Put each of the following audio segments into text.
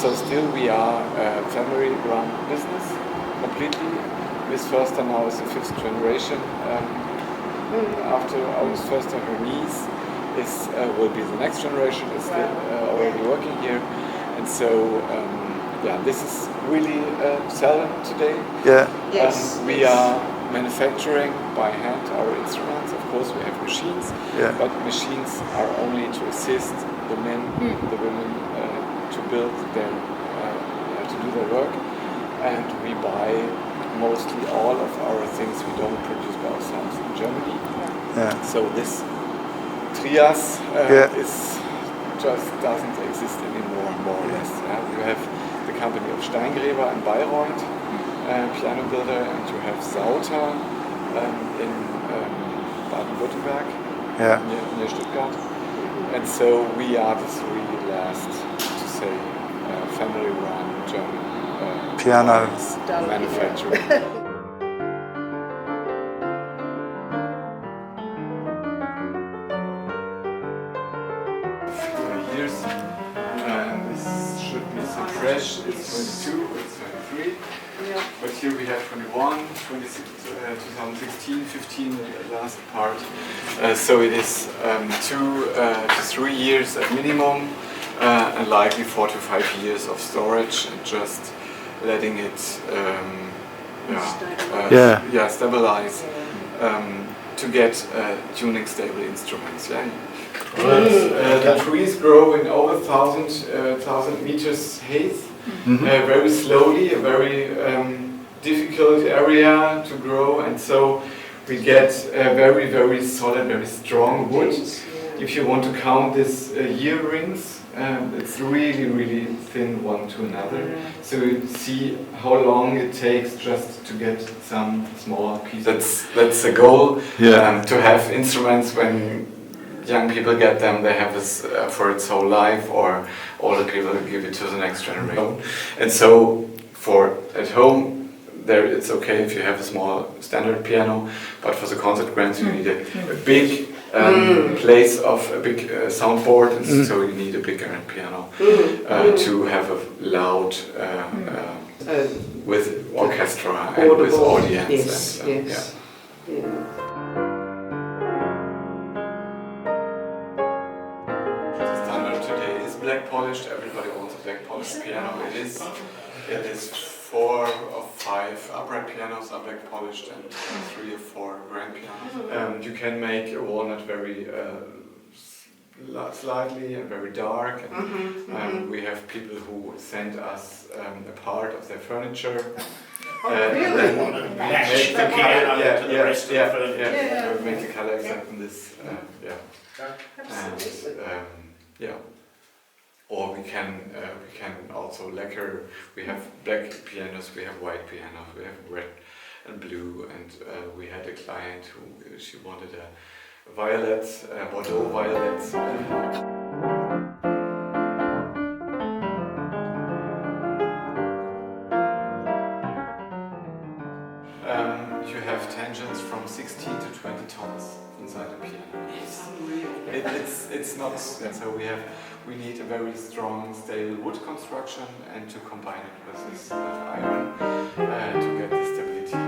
So still we are a family-run business completely. Miss Förster now is the 5th generation. After August Förster, her niece will be the next generation. Is still already working here, and so this is really seldom today. Yeah. Yes. We are manufacturing by hand our instruments. Of course, we have machines, but machines are only to assist the men, the women to build their to do their work, and we buy mostly all of our things we don't produce by ourselves in Germany. So this trias is just doesn't exist anymore, more or less. You have the company of Steingräber and Bayreuth, piano builder, and you have Sauter in Baden-Württemberg, near Stuttgart. And so we are the three last, to say, family-run German piano manufacturer. Years, this should be so fresh. It's 22, it's 23. But here we have 21, 26, 2016, 15, the last part. So it is 2 to 3 years at minimum, and likely 4 to 5 years of storage, and just letting it stabilize to get tuning stable instruments. The trees grow in over 1,000 meters height, very slowly, a very difficult area to grow, and so we get a very, very solid, very strong wood. If you want to count these year rings, it's really, really thin one to another. So you see how long it takes just to get some small pieces. That's the goal, to have instruments when young people get them, they have this for its whole life, or older people give it to the next generation. And so for at home, there it's okay if you have a small standard piano, but for the concert bands you need a big place of a big soundboard, and so you need a big grand piano to have a loud with orchestra and with audience. Black polished. Everybody wants a black polished piano. It is 4 or 5 upright pianos are black polished, and 3 or 4 grand pianos. You can make a walnut very slightly and very dark. And, we have people who send us a part of their furniture. Really? Make the color. Make the color exact in this. Or we can also lacquer. We have black pianos, we have white pianos, we have red and blue, and we had a client who she wanted a violet, Bordeaux violet. You have tangents from 16 to 20 tons inside the piano. It's not, so we need a very strong, stable wood construction, and to combine it with this iron to get the stability.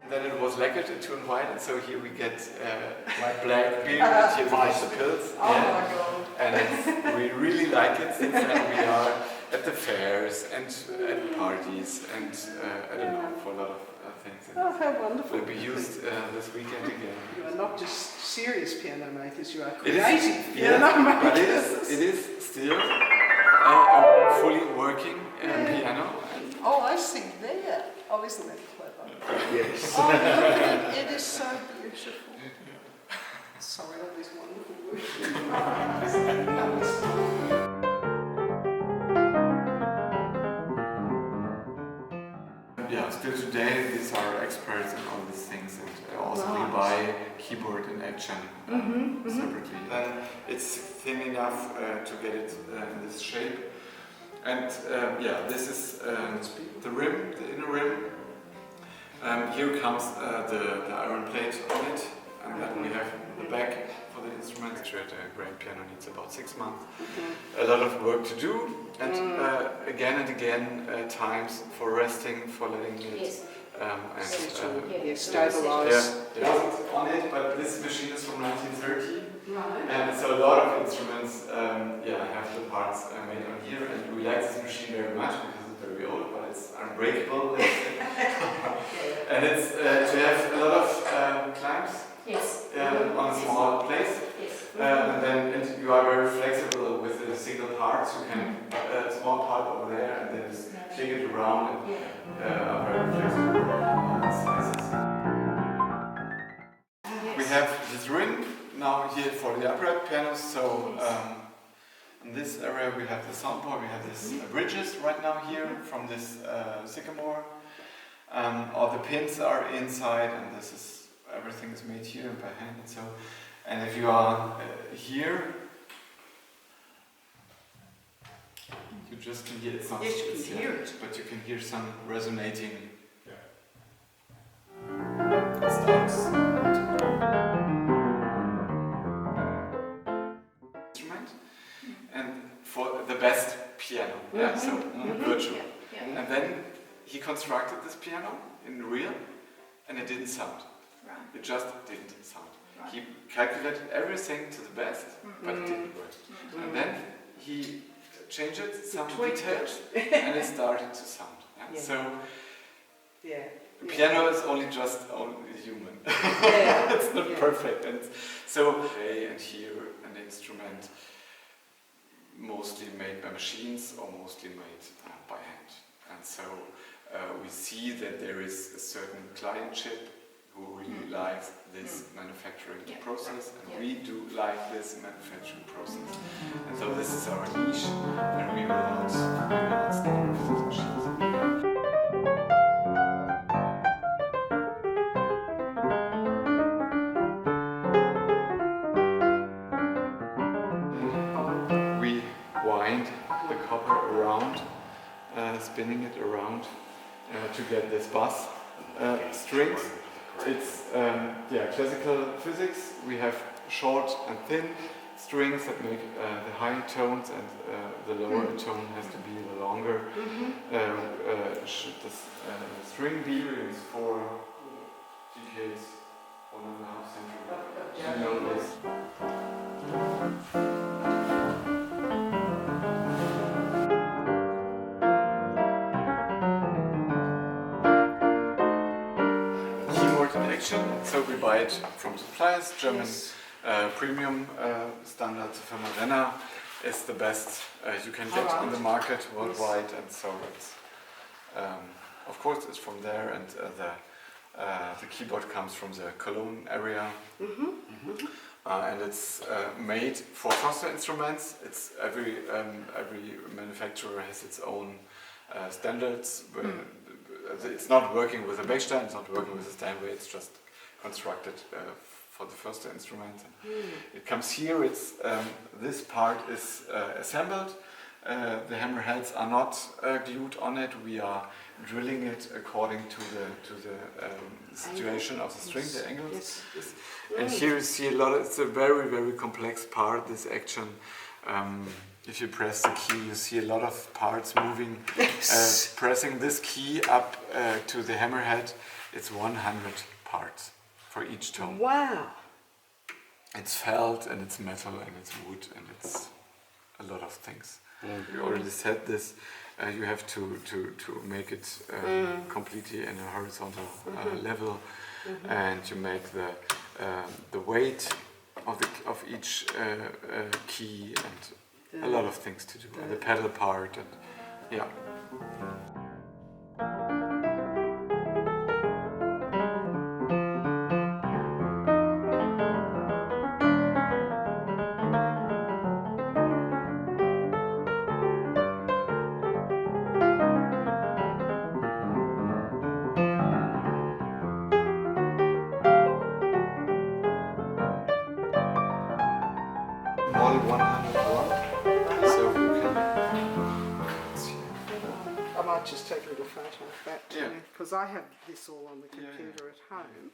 Then it was lacquered into white, and so here we get black beer, and here we get the pills. My God. And we really like it, since then we are at the fairs and at parties, and I don't know, for a lot of things. Oh, how wonderful. Will be used this weekend again. You are not just serious piano makers, you are It is, creative piano makers. but it is still a fully working piano. Oh, I see there. Oh, isn't that clever? Yes. Oh, look, it is so beautiful. Sorry, all these wonderful words. Still today, these are experts in all these things, and also we buy keyboard and action separately. Then it's thin enough to get it in this shape. And this is the rim, the inner rim. Here comes the iron plate on it, and then we have the back for the instrument. A grand piano needs about 6 months. A lot of work to do, and again and again times for resting, for letting it stabilize. Yeah, on it, but this machine is from 1930. Right. And so a lot of instruments have the parts made on here, and we like this machine very much because it's very old, but it's unbreakable. And it's to have a lot of clamps on a small place. And then you are very flexible with the single parts. You can a small part over there and then just click it around and are very flexible on the sizes. We have this ring now here for the upright pianos. So in this area we have the soundboard, we have these bridges right now here from this sycamore. All the pins are inside, and this is everything is made here by hand. And so, and if you are here, you just can hear it's not. Yes, you can hear it, but you can hear some resonating. Instrument, and for the best piano, virtual. And then he constructed this piano in real, and it didn't sound. Right. It just didn't sound. Right. He calculated everything to the best, but it didn't work. And then he changed some details, and it started to sound. So the piano is only human. It's not perfect, and so and here an instrument mostly made by machines or mostly made by hand. And so we see that there is a certain clientship who really likes this manufacturing process, and we do like this manufacturing process. And so this is our niche, and we will not stop with these machines. We wind the copper around, spinning it around to get this bass strings. It's classical physics. We have short and thin strings that make the high tones, and the lower tone has to be the longer. Should the string be is 4 decades, 1.5 centuries. You know this. So we buy it from suppliers. German premium standard Firma Renner is the best you can get on the market worldwide, and so it's of course it's from there, and the keyboard comes from the Cologne area, and it's made for Förster instruments. It's every manufacturer has its own standards. It's not working with a Bechstein, it's not working with a Steinway, it's just constructed for the Förster instrument. It comes here, it's this part is assembled, the hammerheads are not glued on it, we are drilling it according to the situation of the string, the angles. And here you see a lot, it's a very, very complex part, this action. If you press the key, you see a lot of parts moving. Pressing this key up to the hammerhead, it's 100 parts for each tone. Wow! It's felt, and it's metal, and it's wood, and it's a lot of things. We already said this. You have to make it completely in a horizontal level, and you make the weight of each key, and a lot of things to do, and the pedal part, and yeah. Model 101. So you can see. might just take a little photo of that too, Yeah. because I have this all on the Yeah, computer at home.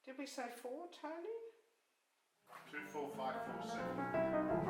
Did we say 4, Tony? 24547.